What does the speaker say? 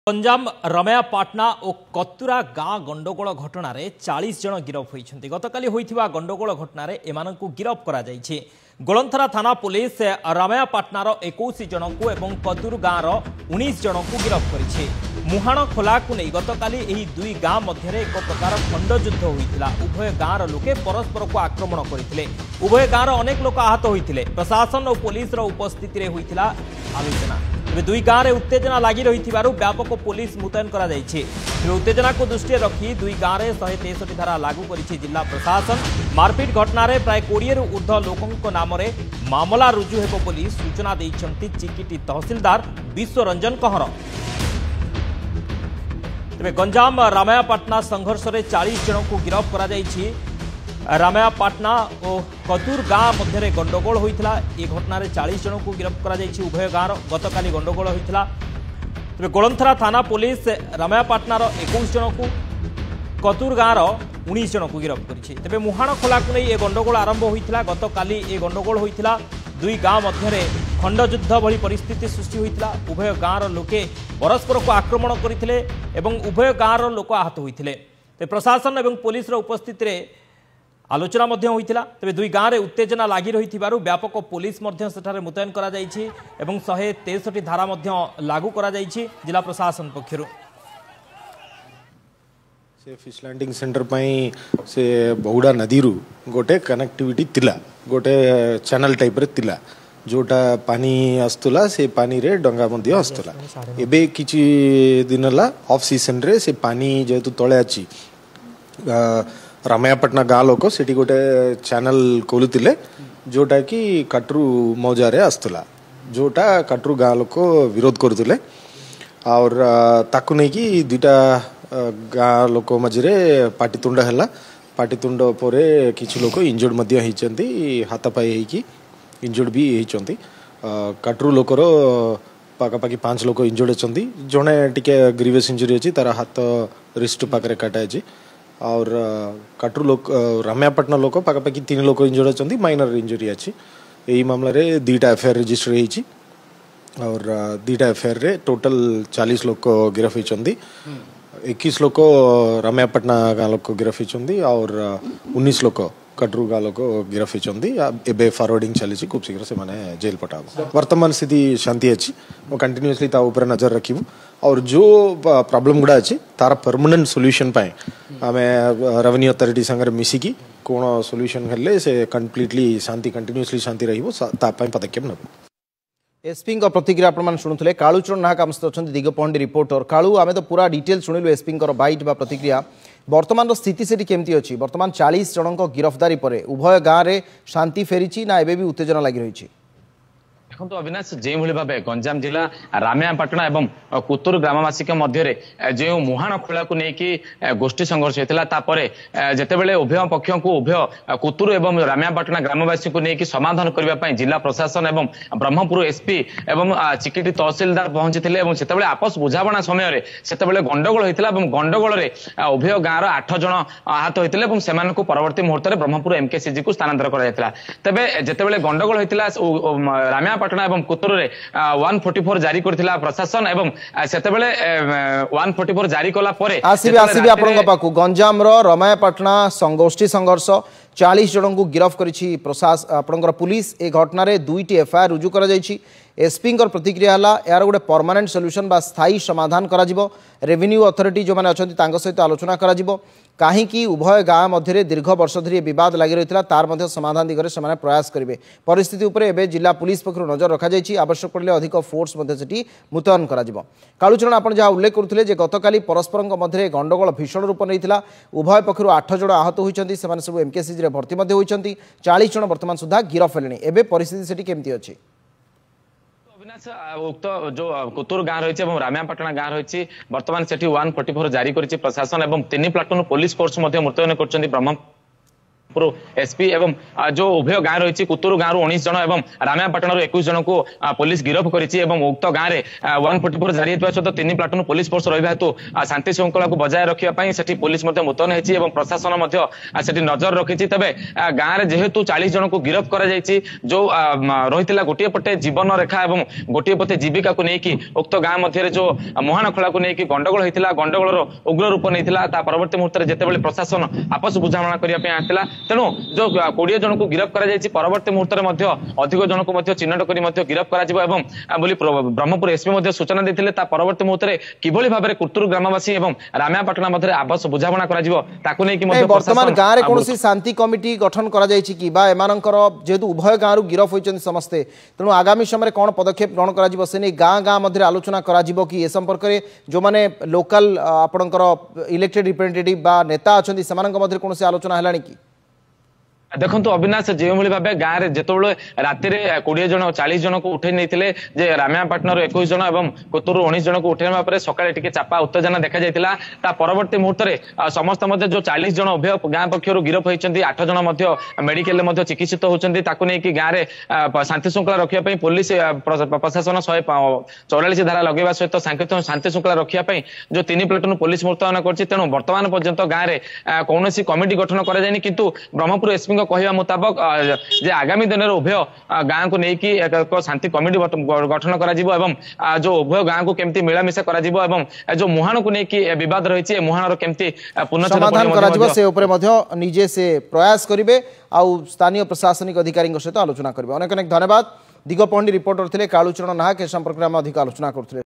गंजाम रमयापाटना और कतुरा गाँ गंडगोल घटन 40 जन गिरफ होती गतकाली होइथिबा गंडगोल घटन एमानकु गिरफ करा जायछि। गोलंथरा थाना पुलिस रमयापाटनार 21 जन को एवं कतुर गाँर 19 जन को गिरफ करिछि। मुहाण खोला को नहीं गतकाली एही दुई गाँ मध्य एक प्रकार खंडयुद्ध होइतिला। उभय गाँर लोके परस्पर को आक्रमण करथिले। उभय गाँर अनेक लोक आहत होइतिले। प्रशासन और पुलिस उपस्थिति रे होइतिला आलोचना। दुई गाँव में उत्तेजना लगी रही व्यापक पुलिस मुतयन करा जायछि। उत्तेजना को दृष्टि रखी दुई गाँव में 163 धारा लागू करिछि जिला प्रशासन। मारपीट घटना प्राय 20 रु ऊर्ध्व लोकों नाम मामला रुजु हेबो बोली सूचना दैछन्ति चिकिटी तहसीलदार विश्वरंजन कहर। तेबे गंजाम रमयापाटना संघर्ष में 40 जन को गिरफ करा जायछि। रमयापाटना और कतुर गाँ मध्य गंडगोल होता ये घटना 40 जन को गिरफ करा जायछि। उभय गाँव गतकाली गंडगोल होता तेज गोलंथरा थाना पुलिस रमयापाटनार 21 जन को कतुर गाँव 19 जन को गिरफ करिछि। तेबे मुहाण खोला को नहीं ये गंडगोल आरंभ होता गतकाली ये गंडगोल होता दुई गाँव मध्य खंडयुद्ध भली परिस्थिति सृष्टि होता। उभय गाँव लोके परस्पर को आक्रमण करथिले एवं उभय गाँव लोक आहत होइथिले। प्रशासन एवं पुलिस उपस्थिति रे आलोचना होता। तेज दुई गाँव में उत्तेजना लगी रही व्यापक पुलिस मुतयन करा जायछि एवं 163 धारा लागू करा जायछि जिला प्रशासन पक्षरु। से फिश लैंडिंग सेंटर पाई से बहुड़ा नदी रु गोटे कनेक्टिविटी तिला गोटे चैनल टाइप रे तिला जोटा पानी आस्तुला से पानी रे डंगा मध्य आस्तुला। एबे किछि दिन ला ऑफ सीजन रे से पानी जेतु तळे अछि रमयापाटना गाँ लोक से गोटे चैनल खोलुले जोटा कि कटरू मौजारे आस्तला जोटा कटरू गाँ लोक विरोध करुले और ताकू नहीं कि दुईटा गाँ लोक मझे पाटितुंड है। पाटितुंड पर किसी लोक इंजर्ड मध्य होती हाथापाई होगी इंजर्ड भी होती। कटरू लोकर पाखापाखि 5 लोक इंजर्ड अच्छा जड़े टी ग्रीवियस इंजुरी अच्छी तार हाथ रिस्ट पाखे काटाई और कटरू लोक रमयापाटना लोक पाखापाखि 3 लोक इंजर्ड अच्छा माइनर इंजुरी अच्छी। यही मामला रे 2टा एफआईआर रजिस्टर होती और 2टा एफआईआर रे टोटल 40 लोक गिरफ होती। 21 लोक रमयापाटना गाँ लोक गिरफ होती और 19 लोक कटरू गाँ लोक गिरफ होती। एबे फॉरवर्डिंग चली खूब शीघ्र से माने जेल पठा। वर्तमान स्थिति शांति अच्छी कंटिन्यूअसली ता ऊपर नजर रखिबू और जो प्रॉब्लम गुड़ा अच्छी तार परमानेंट सॉल्यूशन पाए आमे रेवेन्यू अथॉरिटी संगे मिसिकी कोन सॉल्यूशन हेले से कंप्लीटली शांति कंटिन्यूअसली शांति रहिबो ता पय पदक्षेप नबो। एसपी प्रतिक्रिया आपण शुणुले कालूचरण नायक आम सहित अच्छा दिगपहंडी रिपोर्टर कालू आम तो पूरा डिटेल शुणिलु एसपी बैट बा प्रतिक्रिया वर्तमान स्थिति से केमती अच्छी वर्तमान 40 जन गिरफ्तारी पर उभय गाँव में शांति फेरी ना एबे भी उत्तेजना लगी रही। देखो अविनाश जो भाव गंजाम जिला रमयापाटना एवं कुतुर ग्रामवासी मध्य जो मुहाण खोला को लेकिन गोष्ठी संघर्ष होता जितेबाला उभय पक्ष को उभय कुतुर एवं रमयापाटना ग्रामवासी को लेकिन समाधान करने जिला प्रशासन एवं ब्रह्मपुर एसपी एवं चिकिटी तहसीलदार पहुंची से आपस बुझाणा समय से गंडगोल होता गंडगोल उभय गाँव 8 जन आहत होते से परवर्ती मुहूर्त में ब्रह्मपुर एमकेसीजी को स्थानांतर कर तेज जितेबाला गंडगोल होता रमयापाटना एवं कुतुर 144 जारी करथिला प्रशासन एवं सेतेबेले 144 जारी कला परे आसीबे आपन पाकु गंजाम रो रमयापाटना संगोष्ठी संघर्ष 40 जन को गिरफ करिछि प्रशासन आपनकर पुलिस ए घटना रे 2टी एफआईआर रुजु करा जायछि। एसपी प्रतिक्रिया है यार गोटे परमानेंट सॉल्यूशन बा स्थायी समाधान करा जिवो। रेवेन्यू अथॉरिटी जो माने अछंती तांको सहित आलोचना करा जिवो कहीं उभय गाँ मध्य दीर्घ वर्ष धरी बद लगी रही तार मध्य समाधान दिगरे से प्रयास करेंगे। परिस्थिति उपरे एबे जिला पुलिस पक्षर नजर रखा जायछि आवश्यक पड़े अधिक फोर्स मध्य मुतयन करा जिवो। कालूचरण आपण जहाँ उल्लेख करुले गतकाली परस्पर मध्य गंडगोल भीषण रूप नहीं उभय पक्षर 8 जन आहत होती सब एमकेसीजी भर्ती होती 40 जन बर्तमान सुधा गिरफ हेले। एबे परिस्थिति सेठी केमती अछि उक्त जो कुतुर गाँ रही रमयापाटना गाँ रही बर्तमान से 144 जारी कर प्रशासन एवं 3 प्लाटून पुलिस फोर्स मुतयन कर ब्रह्मपुर एसपी एवं जो उभय गाँ रही कुतुर गाँव 19 जन और रामायापाटण 21 जन को पुलिस गिरफ्त करिछि एवं उक्त गाँव में 144 जारी होता सहित 3 प्लाटून पुलिस फोर्स रहा हेतु शांति श्रृंखला को बजाय रखापी से पुलिस मुतयन होती प्रशासन नजर रखी तेज गाँव में जेहेतु 40 जन को गिरफ्त कर जो रही गोटे पटे जीवन रेखा और गोटे पटे जीविका को लेकिन उक्त गाँव मध्य जो मुहाण खोला को लेकिन गंडगोल होता गंडगोल उग्र रूप नहीं परवर्ती मुहूर्त में जितेबाला प्रशासन आपस बुझाणा करने आसला तेणु जो 20 जन को गिरफ्त कर परवर्ती मुहूर्त में अधिक जन को चिन्हट कर गिरफ्त कर ब्रह्मपुर एसपी सूचना देते परवर्ती मुहूर्त में किभली भाव में कुतुर ग्रामवासी और रामायापाटण मध्य आपस बुझाणा वर्तमान गाँव में कौन शांति कमिटी गठन जेहेतु उभय गाँव गिरफ होती समस्ते तेणु आगामी समय कौन पदक्षेप ग्रहण कर गाँ गाँ मध्य आलोचना कर संपर्क में जो मैंने लोकल आपणकर इलेक्टेड रिप्रेजेंटेटिव बा नेता अच्छा से कौन आलोचना है कि देखो अविनाश जो भाव गाँव में जिते राति 20 जन 40 जन को उठे नहीं रामायापाटण 21 जन और कुतुर 19 जन को उठेना पर सकाଳେ टिके चापा उत्तेजना देखा जाता परवर्ती मुहूर्त में समस्त जो 40 जन उभय गाँ पक्षर गिरफ होती 8 जन मेडिकल चिकित्सित होती गाँव में शांति श्रृंखला रखापी पुलिस प्रशासन 144 धारा लगेवा सहित शांति श्रृंखला रखापी जो 3 प्लाटून पुलिस मुतयन कर तेणु बर्तमान पर्यंत गाँव में कौन कमिटी गठन कराଯାनी किंतु ब्रह्मपुर एसपी कहवा मुताबक जे आगामी दिन में उभय गाँव को लेकिन एक शांति कमिटी गठन करा एवं जो उभय गाँव को केमती मिलामिशा करा एवं जो मुहाण को लेकिन विवाद रही मुहाण केमती समाधान से निजे से प्रयास करेंगे आउ स्थानीय प्रशासनिक अधिकारी सहित आलोचना करेंगे। अनेक अनेक धन्यवाद। दिगपहंडी रिपोर्टर थे कालूचरण नायक ए संपर्क में अधिक आलोचना करते।